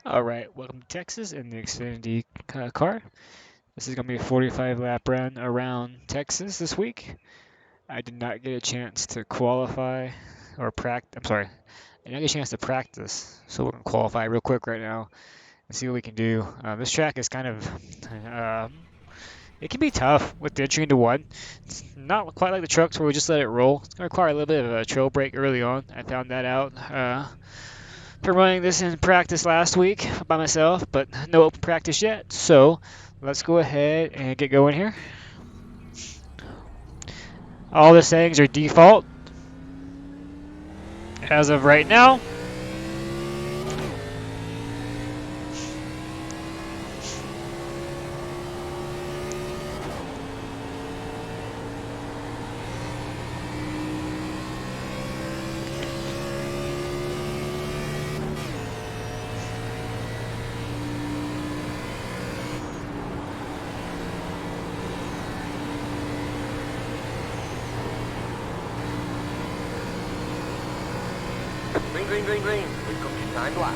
All right, welcome to Texas in the Xfinity car. This is going to be a 45 lap run around Texas this week. I did not get a chance to qualify or practice. I'm sorry, I did not get a chance to practice, so we're going to qualify real quick right now and see what we can do. This track is kind of, it can be tough with the entry into one. It's not quite like the trucks where we just let it roll. It's going to require a little bit of a trail break early on. I found that out. Been running this in practice last week by myself, but no open practice yet. So let's go ahead and get going here. All the settings are default as of right now. Green, green, green, green. We've got your time lap.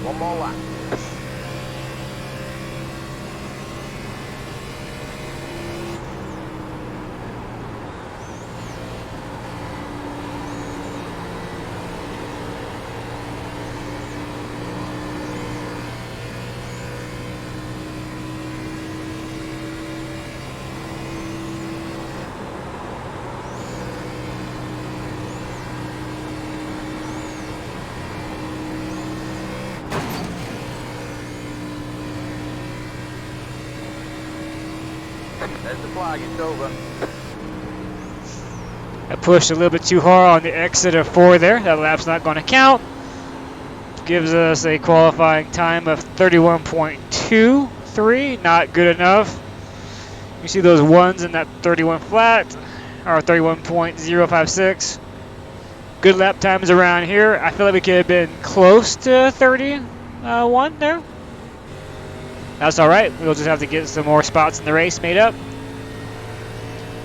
One more lap. There's the flag, it's over. I pushed a little bit too hard on the exit of 4 there. That lap's not going to count. Gives us a qualifying time of 31.23. Not good enough. You see those ones in that 31 flat, or 31.056. Good lap times around here. I feel like we could have been close to 31 there. That's all right. We'll just have to get some more spots in the race made up.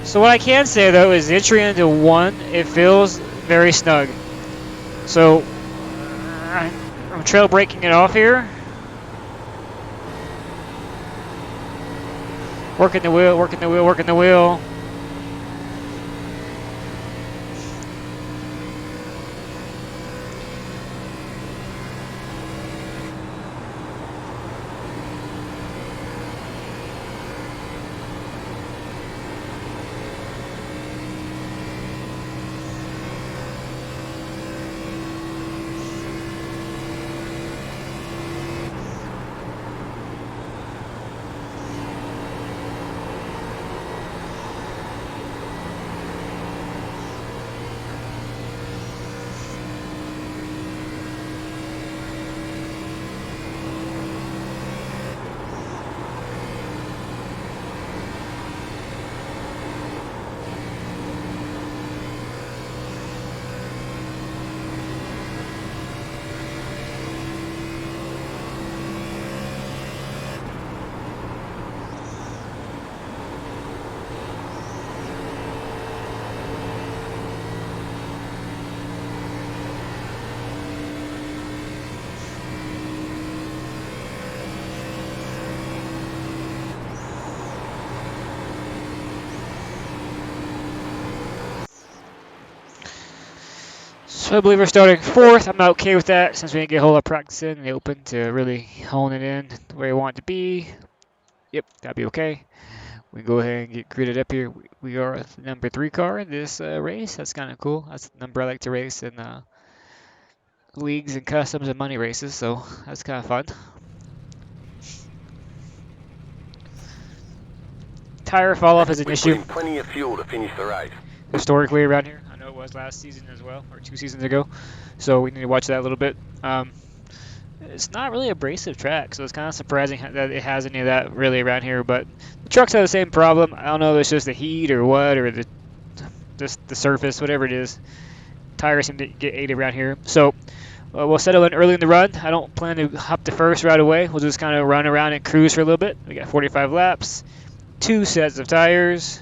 So what I can say though is the entry into 1, it feels very snug. So I'm trail breaking it off here. Working the wheel, working the wheel, working the wheel. So I believe we're starting 4th. I'm not okay with that since we didn't get a whole lot of practice in the open to really hone it in where we want it to be. Yep, that'd be okay. We go ahead and get gridded up here. We are the number 3 car in this race. That's kind of cool. That's the number I like to race in leagues and customs and money races, so that's kind of fun. Tire fall off is an issue. We've plenty of fuel to finish the race. Historically around here. I know it was last season as well, or 2 seasons ago. So we need to watch that a little bit. It's not really abrasive track, so it's kind of surprising that it has any of that really around here. But the trucks have the same problem. I don't know if it's just the heat or what, or the surface, whatever it is. Tires seem to get ate around here. So we'll settle in early in the run. I don't plan to hop the first right away. We'll just kind of run around and cruise for a little bit. We got 45 laps, 2 sets of tires.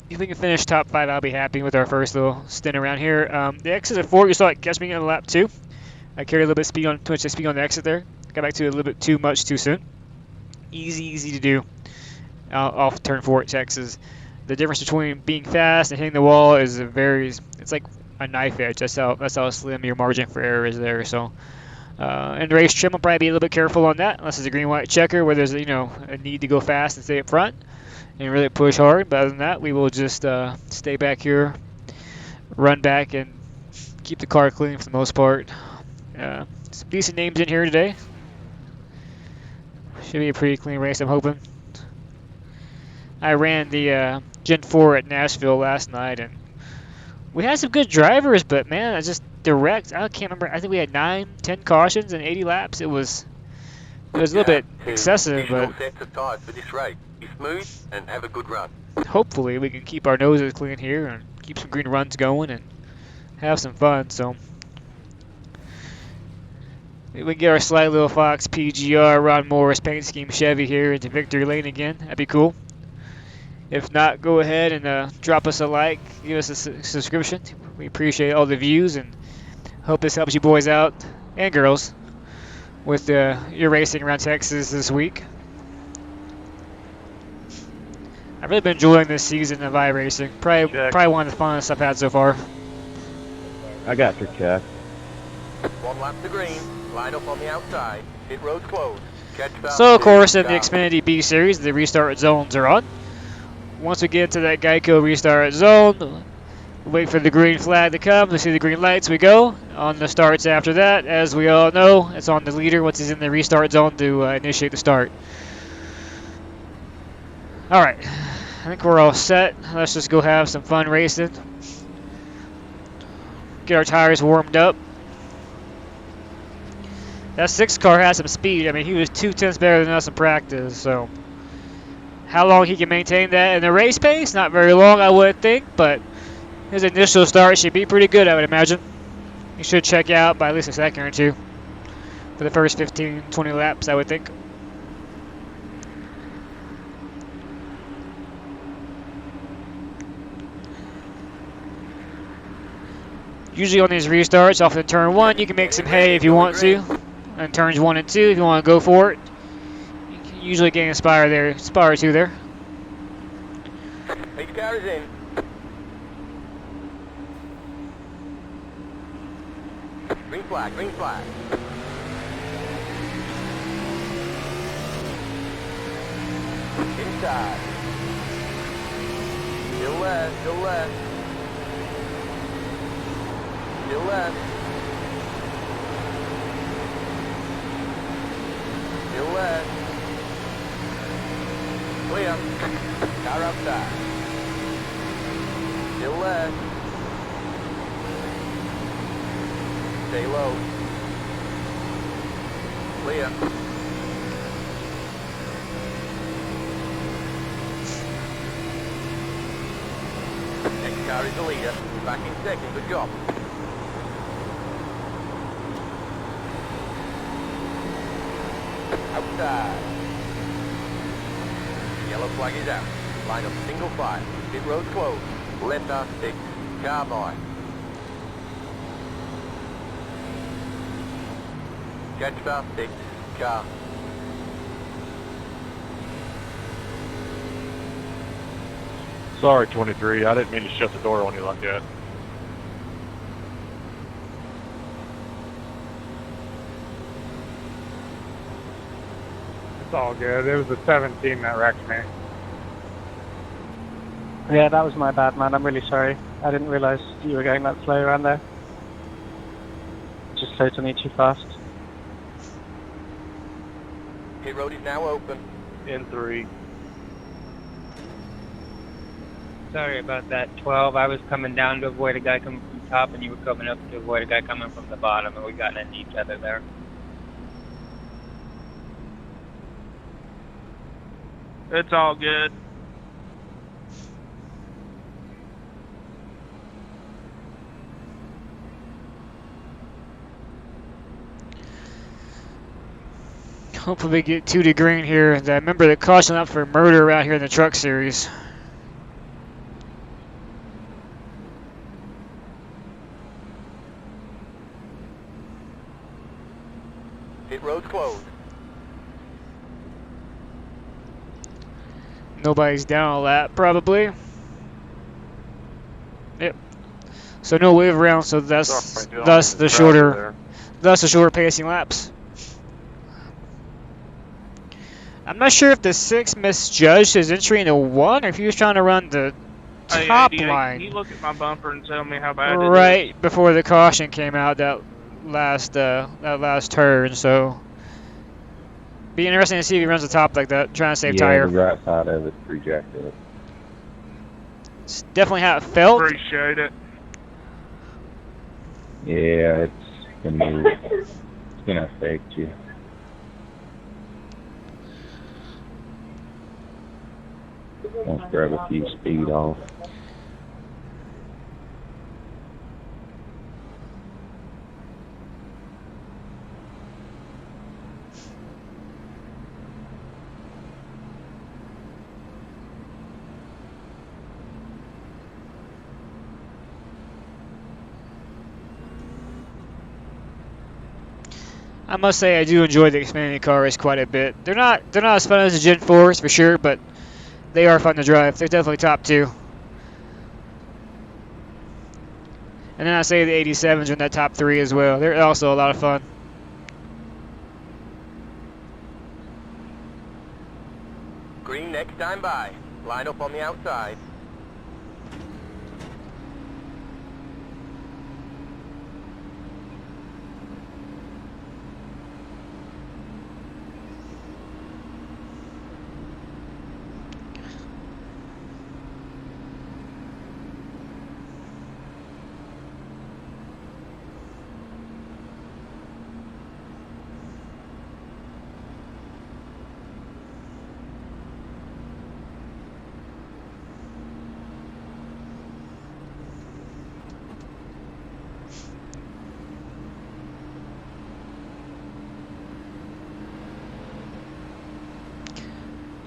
If we can finish top 5, I'll be happy with our first little stint around here. The exit at 4, you saw it catch me in lap 2. I carried a little bit of speed on, too much speed on the exit there. Got back to it a little bit too much too soon. Easy to do off turn 4 at Texas. The difference between being fast and hitting the wall is it's like a knife edge. That's how slim your margin for error is there. So, in race trim, I'll probably be a little bit careful on that, unless it's a green-white checker where there's a need to go fast and stay up front and really push hard. But other than that, we will just stay back here, run back, and keep the car clean for the most part. Some decent names in here today. Should be a pretty clean race, I'm hoping. I ran the Gen 4 at Nashville last night, and we had some good drivers, but man, I just direct. I can't remember. I think we had 9, 10 cautions and 80 laps. It was a little bit excessive, but sets of tires for this race. Be smooth and have a good run. hopefully we can keep our noses clean here and keep some green runs going and have some fun. So we can get our Sly Little Fox PGR Ron Morris paint scheme Chevy here into victory lane again. That'd be cool. If not, go ahead and drop us a like, give us a subscription. We appreciate all the views and hope this helps you boys out and girls with your racing around Texas this week. I've really been enjoying this season of iRacing. Probably one of the funnest I've had so far. I got your check. 1 lap to green. Line up on the outside. Pit road's closed. So, of course, in the Xfinity B Series, the restart zones are on. Once we get to that Geico restart zone, wait for the green flag to come. We see the green lights, we go. On the starts after that, as we all know, it's on the leader once he's in the restart zone to initiate the start. All right, I think we're all set. Let's just go have some fun racing. Get our tires warmed up. That 6 car has some speed. I mean, he was 2/10 better than us in practice, so how long he can maintain that in the race pace? Not very long, I would think, but his initial start should be pretty good, I would imagine. He should check out by at least a second or two for the first 15, 20 laps, I would think. Usually on these restarts, off the turn 1, you can make some hay if you want to. And turns 1 and 2, if you want to go for it. You can usually gain a spire or two there. Each car is in. Green flag, green flag. Inside. Still left, still left. Still left. Still left. Clear. Car outside. Still left. Stay low. Clear. Next car is the leader. Back in second. Good job. Outside. Yellow flag is out. Line up single file. Pit road closed. Left R6. Car by. Catch R6. Car. Sorry, 23. I didn't mean to shut the door on you like that. It's all good. It was the 17 that wrecked me. Yeah, that was my bad, man. I'm really sorry. I didn't realize you were going that slow around there. Just totally too fast. Pit road is now open. In 3. Sorry about that, 12. I was coming down to avoid a guy coming from the top, and you were coming up to avoid a guy coming from the bottom, and we got into each other there. It's all good. Hopefully we get 2 to green here. And I remember the caution up for murder around here in the truck series. Pit road's closed. Nobody's down a lap, probably. Yep. So no wave around, so thus the shorter pacing laps. I'm not sure if the 6 misjudged his entry into 1 or if he was trying to run the top line. Can you look at my bumper and tell me how bad it is? Right before the caution came out that last turn, so be interesting to see if he runs the top like that, trying to save tire. Yeah, the right side of it's pretty jacked up. It's definitely how it felt. Appreciate it. Yeah, it's gonna affect you. Let's grab a few speed off. I must say I do enjoy the Xfinity cars quite a bit. They're not as fun as the Gen 4s for sure, but they are fun to drive. They're definitely top 2. And then I say the 87s are in that top 3 as well. They're also a lot of fun. Green next time by. Line up on the outside.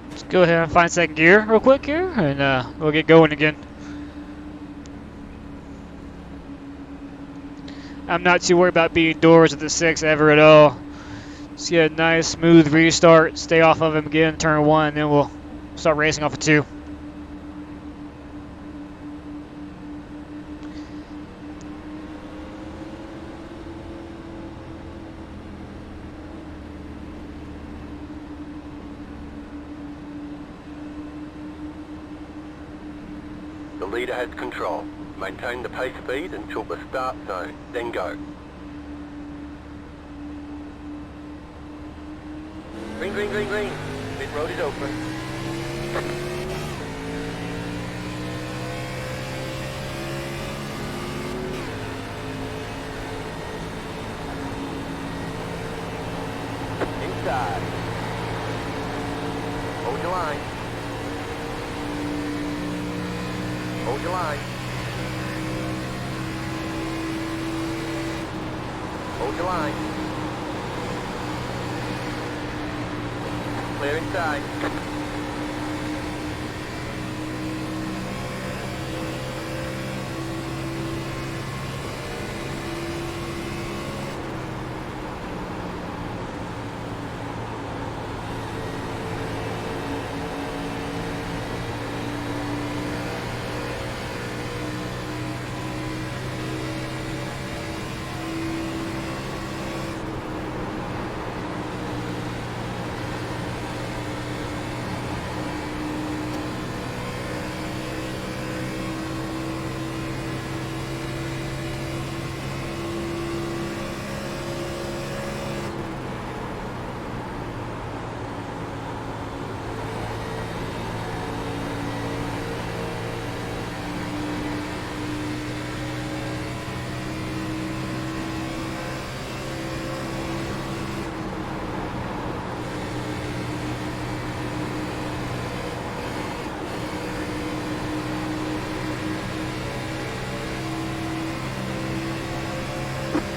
Let's go ahead and find second gear real quick here, and we'll get going again. I'm not too worried about being doors at the 6 ever at all. Just get a nice smooth restart, stay off of him again, turn 1, and then we'll start racing off of 2. The leader has control. Maintain the pace speed until the start zone, then go. Green, green, green, green. Pit road is open. Inside. Hold your line. Hold your line. Hold your line. Clear inside.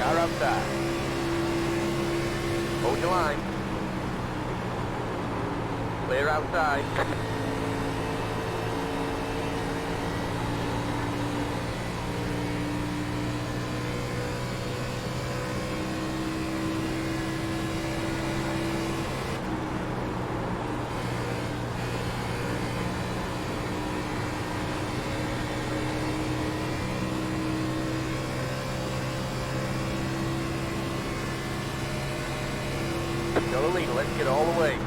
Car outside. Hold your line. Clear outside. Still illegal. Let's get all the way.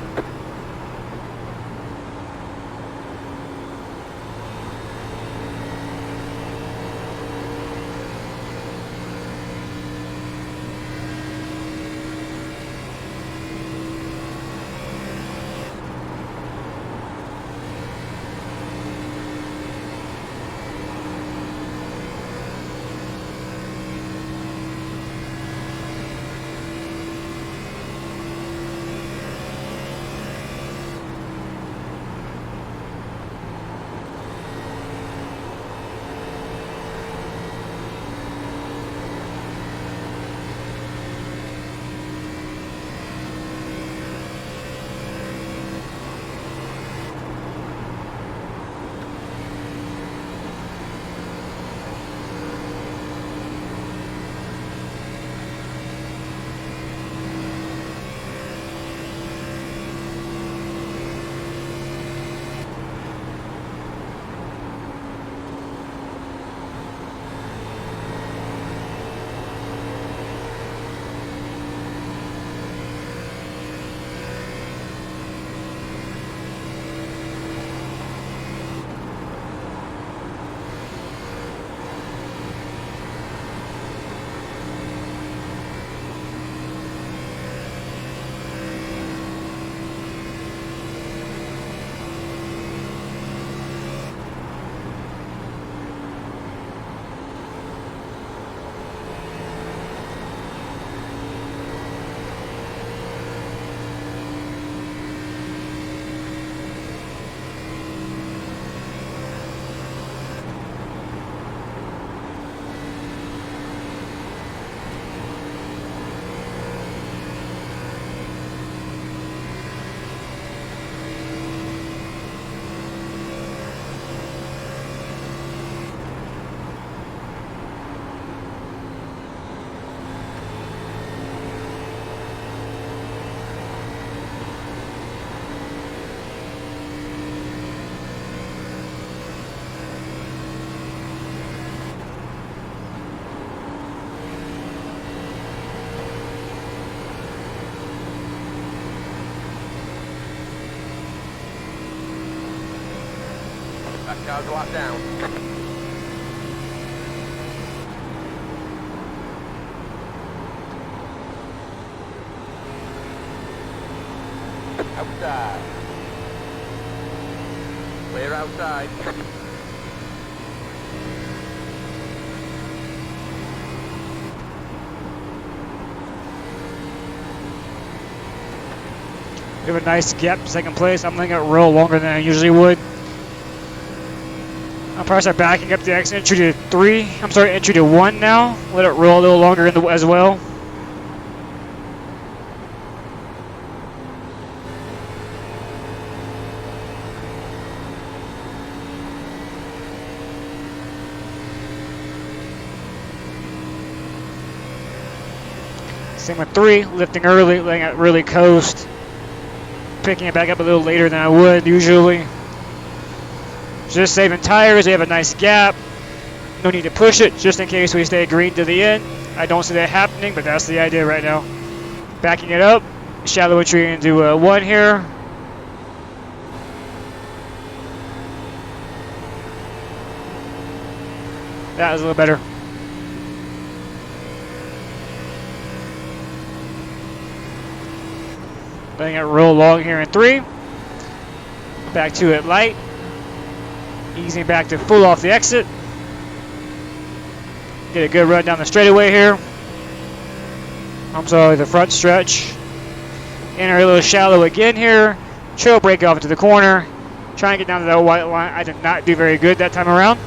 That car's locked down. Outside. Clear outside. We have a nice gap to second place. I'm letting it roll longer than I usually would. I'll probably start backing up the entry to 3. I'm sorry, entry to 1 now. Let it roll a little longer as well. Same with 3, lifting early, letting it really coast. Picking it back up a little later than I would usually. Just saving tires, we have a nice gap. No need to push it, just in case we stay green to the end. I don't see that happening, but that's the idea right now. Backing it up, shallow entry into 1 here. That was a little better. Letting it roll long here in 3. Back to it light. Easing back to full off the exit. Get a good run down the straightaway here. I'm sorry, the front stretch. Enter a little shallow again here. Trail brake off into the corner. Try and get down to that white line. I did not do very good that time around.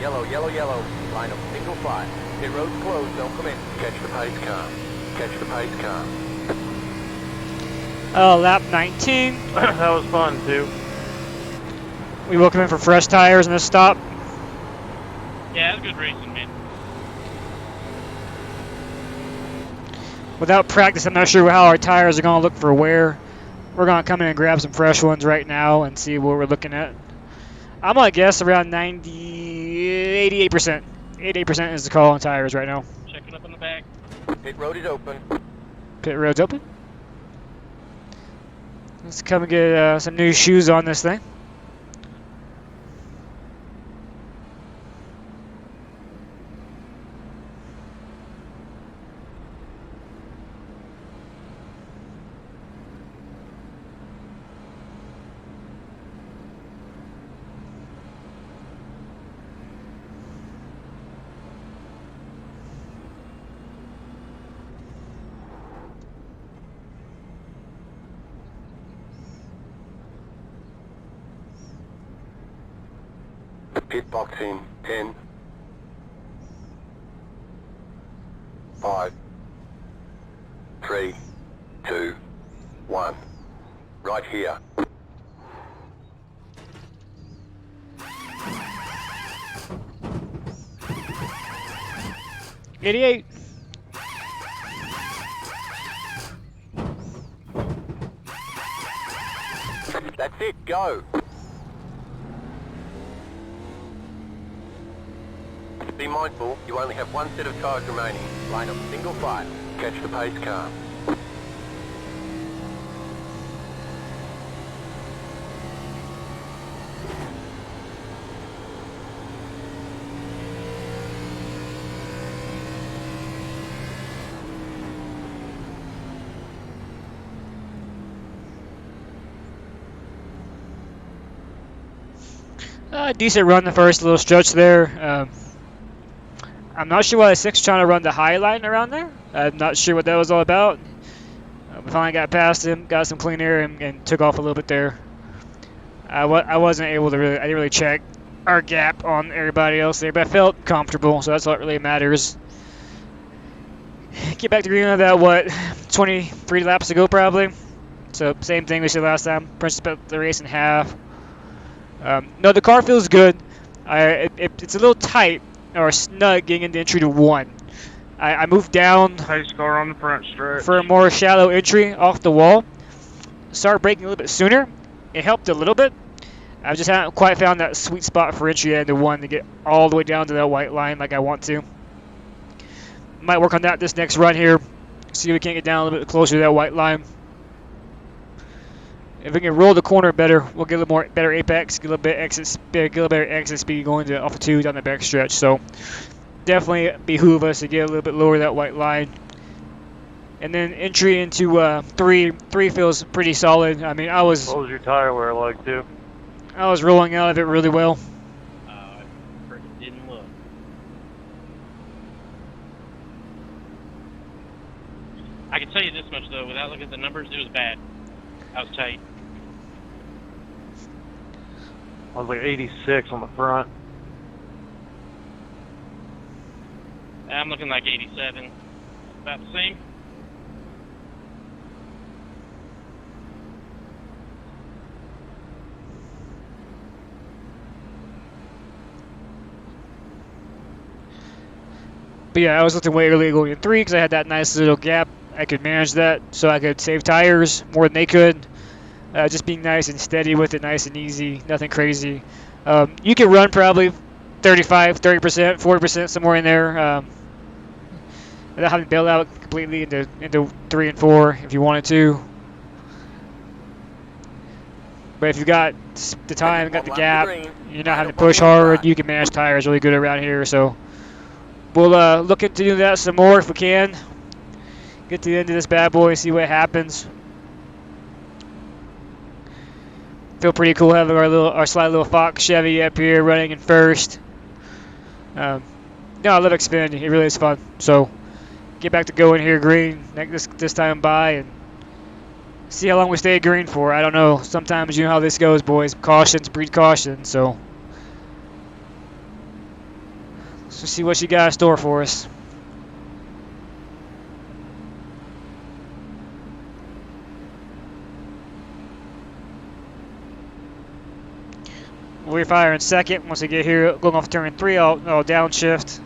Yellow, yellow, yellow. Line up single file. Pit road's closed, don't come in. Catch the pace car. Catch the pace car. Lap 19. That was fun, too. We welcome in for fresh tires in this stop. Yeah, it's good racing, man. Without practice, I'm not sure how our tires are going to look for wear. We're going to come in and grab some fresh ones right now and see what we're looking at. I'm going to guess around 88%. 88% is the call on tires right now. Checking up on the back. Pit road is open. Pit road's open. Let's come and get some new shoes on this thing. Pit box in 10, 5, 3, 2, 1. Right here. '88. That's it, go. Be mindful, you only have one set of tires remaining. Line up single file. Catch the pace car. Decent run the first little stretch there. I'm not sure why the 6 trying to run the high line around there. I'm not sure what that was all about. We finally got past him, got some clean air, and took off a little bit there. I wasn't able to I didn't really check our gap on everybody else there, but I felt comfortable, so that's what really matters. Get back to green on that, 23 laps ago probably. So same thing we said last time. Pretty split the race in half. No, the car feels good. It's a little tight or snug getting into entry to 1. I moved down Pace car on the front stretch. for a more shallow entry off the wall. Started braking a little bit sooner. It helped a little bit. I just haven't quite found that sweet spot for entry into 1 to get all the way down to that white line like I want to. Might work on that this next run here. See if we can't get down a little bit closer to that white line. If we can roll the corner better, we'll get a little more better apex, get a little bit better exit speed going to off of 2 down the back stretch. So definitely behoove us to get a little bit lower that white line. And then entry into 3 feels pretty solid. I mean, What was your tire wear like, too? I was rolling out of it really well. I freaking didn't look. I can tell you this much though, without looking at the numbers, it was bad. I was tight. I was like 86 on the front. I'm looking like 87. About the same. But yeah, I was looking way early going in 3 because I had that nice little gap. I could manage that so I could save tires more than they could. Just being nice and steady with it, nice and easy, nothing crazy. You can run probably 35, 30%, 40%, somewhere in there without having to bail out completely into 3 and 4 if you wanted to. But if you got the time, got the gap, you're not having to push hard, you can manage tires really good around here. So we'll look into doing that some more if we can. Get to the end of this bad boy and see what happens. Feel pretty cool having our slight little Fox Chevy up here running in first. No, I love Xfinity. It really is fun. So get back to going here green this time by and see how long we stay green for. I don't know. Sometimes you know how this goes, boys. Cautions breed caution. So So see what you got in store for us. We'll fire in second. Once I get here, going off turn 3, I'll downshift.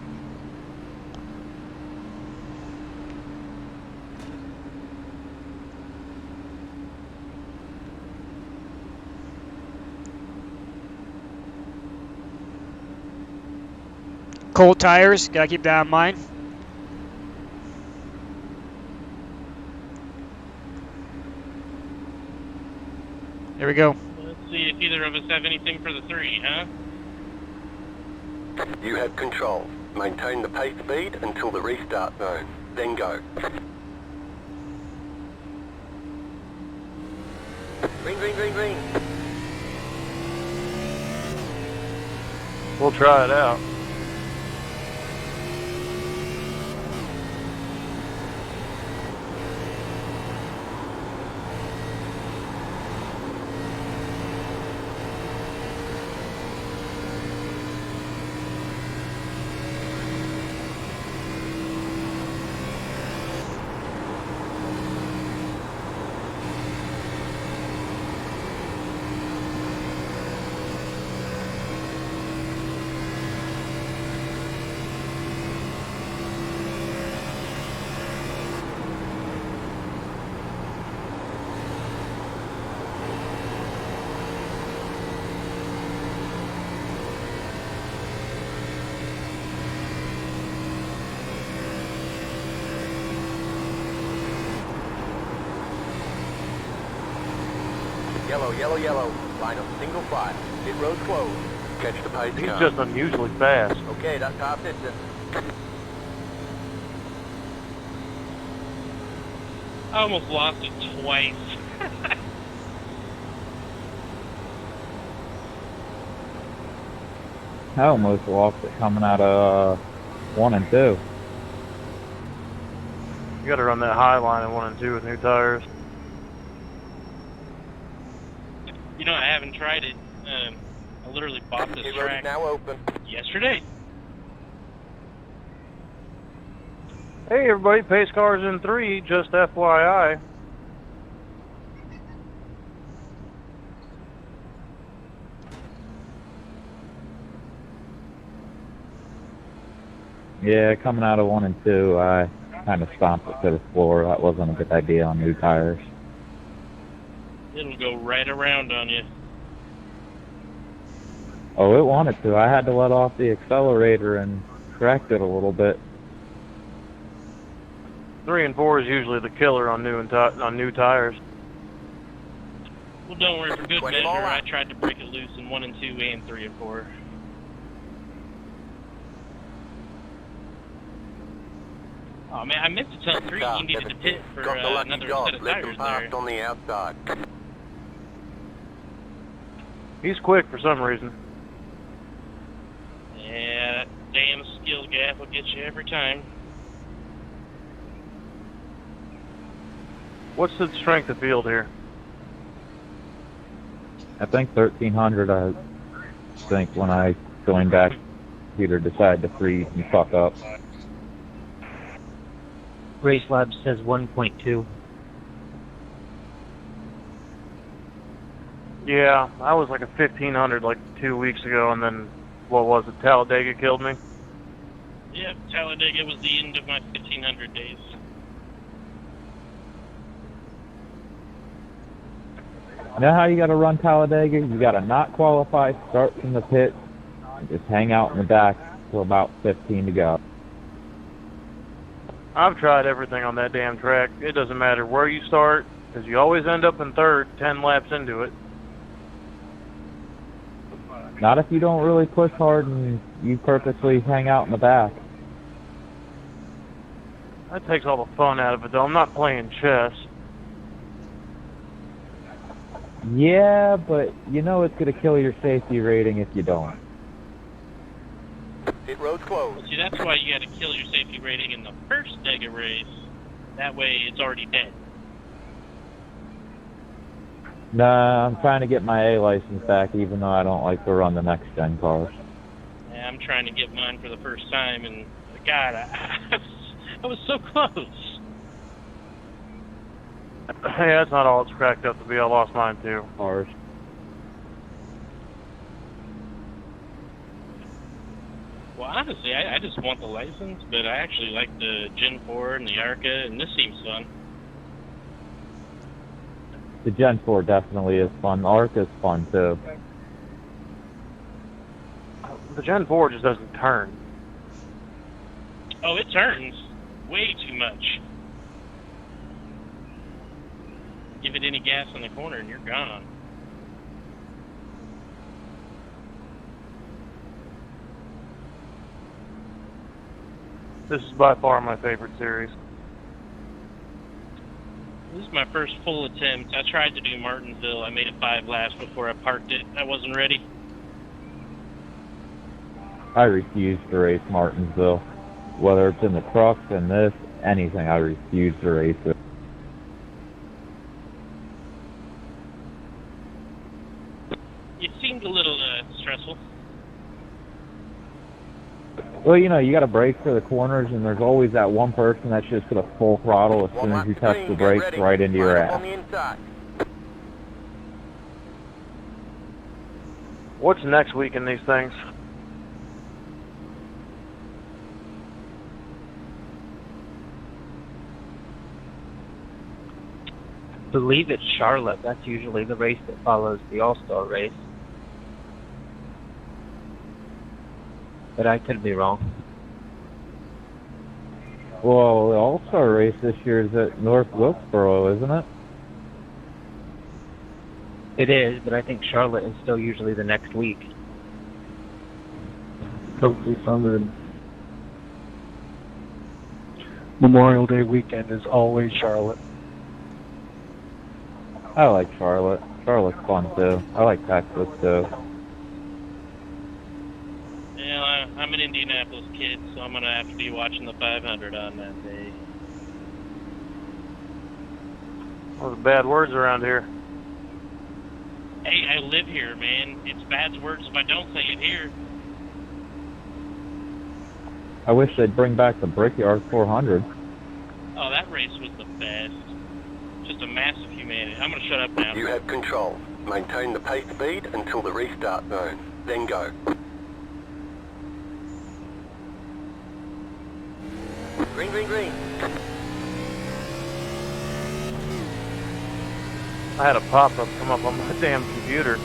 Cold tires, gotta keep that in mind. There we go. Let's see if either of us have anything for the 3, huh? You have control. Maintain the pace speed until the restart zone. Then go. Green, green, green, green. We'll try it out. Yellow, yellow, yellow. Line up single file. Pit road closed. Catch the pace He's car. just unusually fast. Okay, that's half distance. I almost lost it twice. I almost lost it coming out of 1 and 2. You gotta run that high line in 1 and 2 with new tires. You know, I haven't tried it. I literally bought this Pit road is track now open. yesterday. Hey everybody, pace cars in 3, just FYI. Yeah, coming out of 1 and 2, I kind of stomped it to the floor. That wasn't a good idea on new tires. It'll go right around on you. Oh, it wanted to. I had to let off the accelerator and correct it a little bit. 3 and 4 is usually the killer on new tires. Well, don't worry, for good 20 measure, ball I out. tried to break it loose in 1 and 2 and 3 and 4. Oh man, I meant to tell 3 Car you needed to 17. pit for Got the lucky another dog. set of Let them tires pass there. on the outside. He's quick for some reason. Yeah, that damn skill gap will get you every time. What's the strength of field here? I think 1300, I think, when I joined back, Peter decided to freeze and fuck up. Race Lab says 1.2. Yeah, I was like a 1500 like 2 weeks ago, and then, what was it, Talladega killed me? Yep, Talladega was the end of my 1500 days. You know how you got to run Talladega? You got to not qualify, start from the pit, and just hang out in the back till about 15 to go. I've tried everything on that damn track. It doesn't matter where you start, because you always end up in third 10 laps into it. Not if you don't really push hard and you purposely hang out in the back. That takes all the fun out of it, though. I'm not playing chess. Yeah, but you know it's going to kill your safety rating if you don't. Pit road's closed. See, that's why you got to kill your safety rating in the first Dega race. That way, it's already dead. Nah, I'm trying to get my A license back, even though I don't like to run the next gen cars. Yeah, I'm trying to get mine for the first time, and God, I was so close. Hey, that's not all it's cracked up to be. I lost mine too. Ours. Well, honestly, I just want the license, but I actually like the Gen 4 and the Arca, and this seems fun. The Gen 4 definitely is fun. The Arc is fun too. The Gen 4 just doesn't turn. Oh, it turns way too much. Give it any gas in the corner and you're gone. This is by far my favorite series. This is my first full attempt. I tried to do Martinsville. I made it 5 laps before I parked it. I wasn't ready. I refuse to race Martinsville. Whether it's in the trucks and this, anything, I refuse to race it. It seemed a little stressful. Well, you know, you got to brake for the corners, and there's always that one person that's just going to full throttle as soon as you touch the brakes right into your ass. What's next week in these things? I believe it's Charlotte. That's usually the race that follows the All-Star race. But I could be wrong. Well, the All-Star race this year is at North Wilkesboro, isn't it? It is, but I think Charlotte is still usually the next week. Hopefully something. Memorial Day weekend is always Charlotte. I like Charlotte. Charlotte's fun too. I like Texas too. Yeah, I'm an Indianapolis kid, so I'm going to have to be watching the 500 on that day. Those are bad words around here. Hey, I live here, man. It's bad words if I don't say it here. I wish they'd bring back the Brickyard 400. Oh, that race was the best. Just a massive humanity. I'm going to shut up now. You have control. Maintain the pace speed until the restart zone. Then go. Green, green, green. I had a pop-up come up on my damn computer.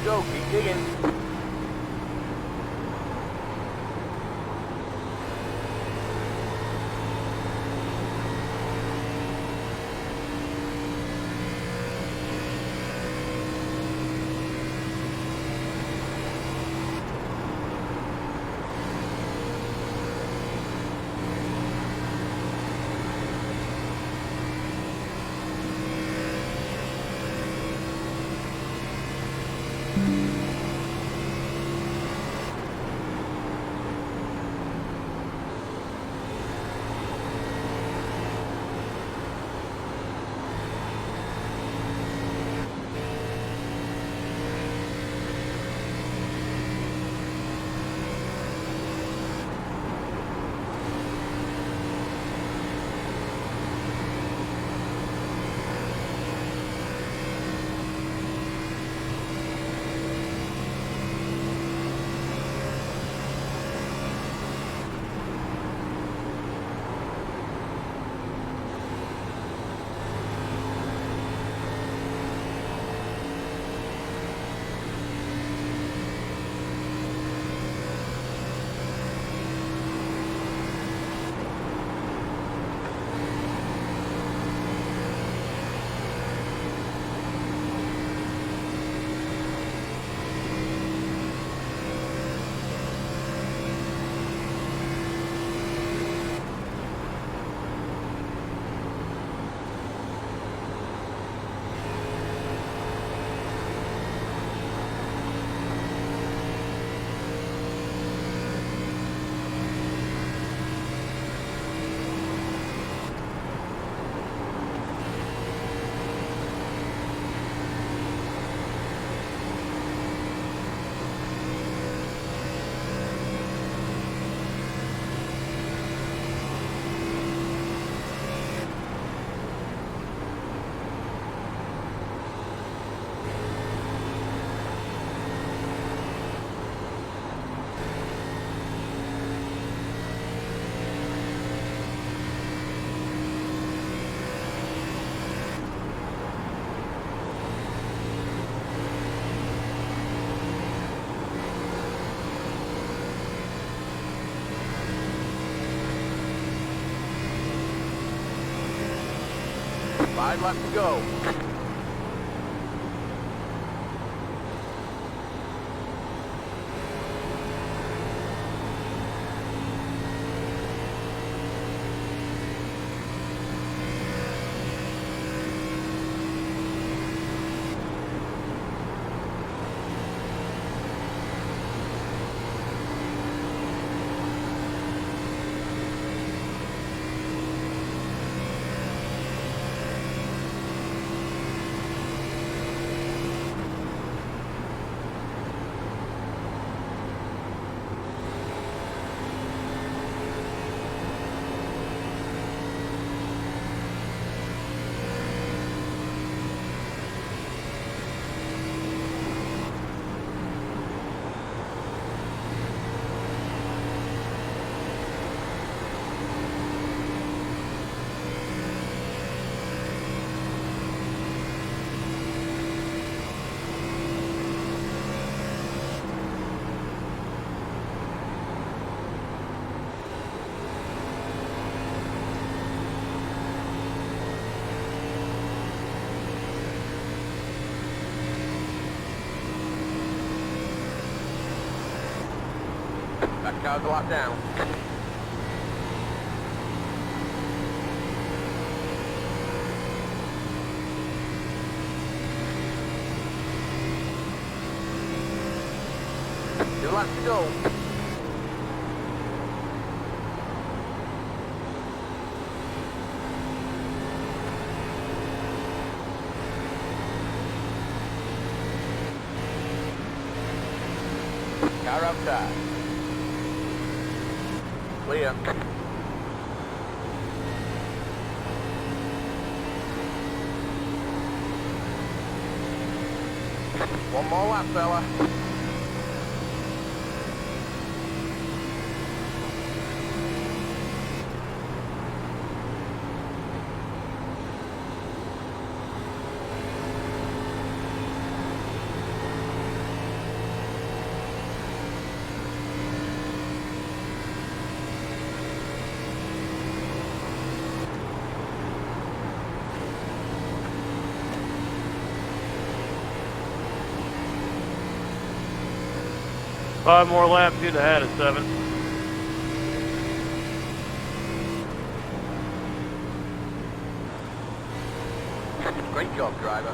go. Keep digging. Five left to go. That car's a lot down. Two laps to go. Car outside. Clear. One more lap, fella. 5 more laps, you'd have had a 7. Great job, driver.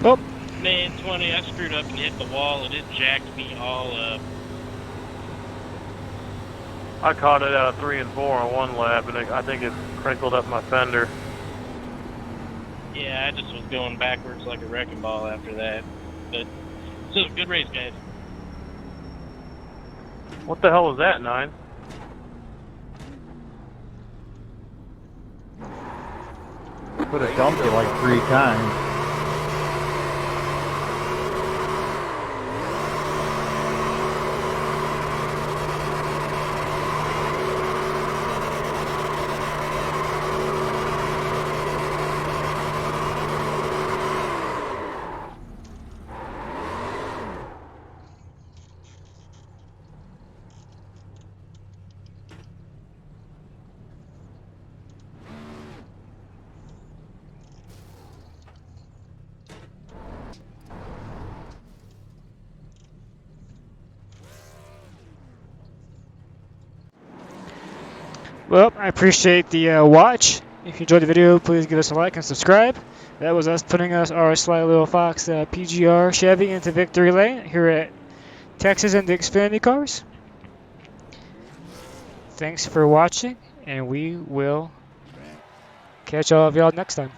Oh, Man, 20, I screwed up and hit the wall, and it jacked me all up. I caught it out of 3 and 4 on 1 lap, and I think it crinkled up my fender. Yeah, I just was going backwards like a wrecking ball after that. But still, good race, guys. What the hell was that, 9? Could have dumped you like 3 times. well, I appreciate the watch. If you enjoyed the video, please give us a like and subscribe. That was us putting our Sly Little Fox PGR Chevy into victory lane here at Texas and the Xfinity cars. Thanks for watching, and we will catch all of y'all next time.